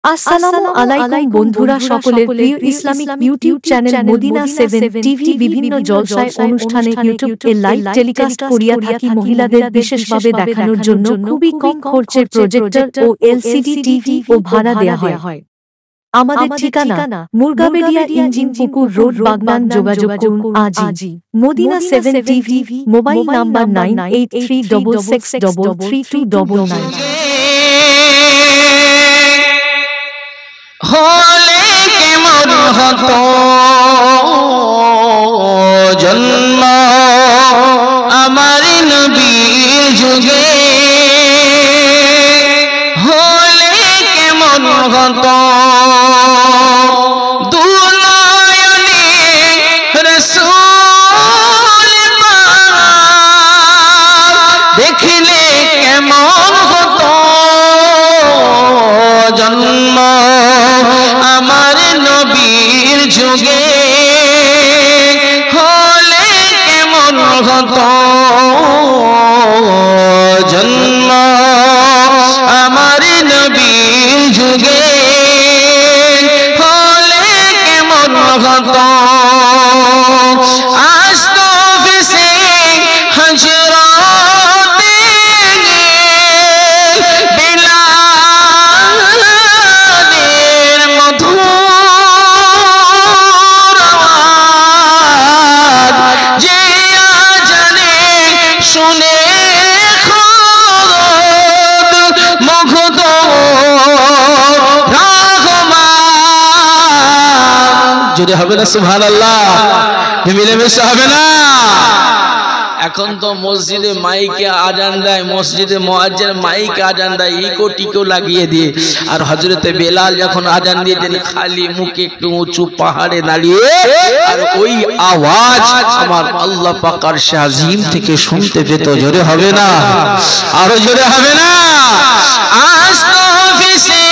আসসালামু আলাইকুম বন্ধুরা, সকলের প্রিয় Islamic YouTube channel Madina 7 TV বিভিন্ন জলসায় অনুষ্ঠানে ইউটিউব এ লাইভ টেলিকাস্ট করিয়া থাকি। মহিলাদের বিশেষভাবে দেখানোর জন্য খুবই কম খরচে প্রজেক্টর ও এলসিডি টিভি ও ভাড়া দেয়া হয়। আমাদের ঠিকানা মুরগাবেড়িয়া ইঞ্জিন পুকুর রোড, বাগনান। যোগাযোগ করুন আজই। Madina 7 TV, mobile number 9836663329। হলে কেমন হতো জন্ম আমার নবীর যুগে, হলে কেমন হতো দুনয়নে রাসূল পাক দেখলে কেমন হতো জন্ম আমার নবীর যুগে, হলে কেমন হতো জন্ম আমার নবীর যুগে, হলে কেমন হতো আসতো অফিসে হজরতে বিলালের মধুর আওয়াজ, যে আজানে শুনে খোদ মুগ্ধ রহমান। যদি হবে না সুবহানাল্লাহ, মিলেমিশে হবে না। এখন তো মসজিদে মাইকে আজান দেয়, মসজিদে মুয়াজ্জিন মাইকে আজান দেয়, ইকো টিকো লাগিয়ে দিয়ে। আর হযরতে বেলাল যখন আজান দিতেন খালি মুখে একটু উঁচু পাহাড়ে দাঁড়িয়ে, আর ওই আওয়াজ আমার আল্লাহ পাক আরশে আজিম থেকে শুনতে পেত। জোরে হবে না, আরো জোরে হবে না। আসতো অফিসে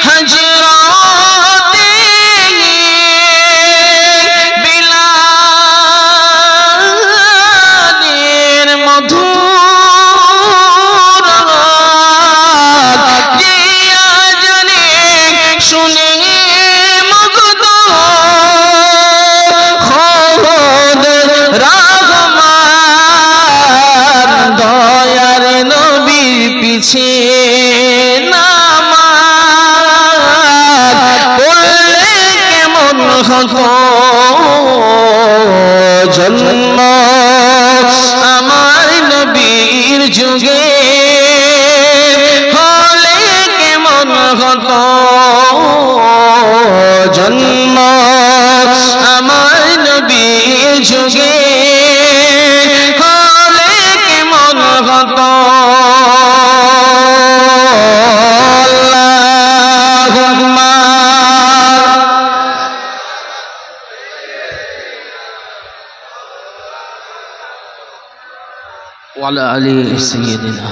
হযরতে বিলালের মধুর আওয়াজ, যে আজানে শুনে মুগ্ধ খোদ রহমান। দয়ার নবীর পিছে নামাজ পড়লে কেমন হতো জন্ম আমার নবীর যুগে, হলে কেমন হতো জন্ম আমার নবীর যুগে, হলে কেমন হতো। আল্লাহুম্মা ওয়া আলা আলি সাইয়্যিদিনা।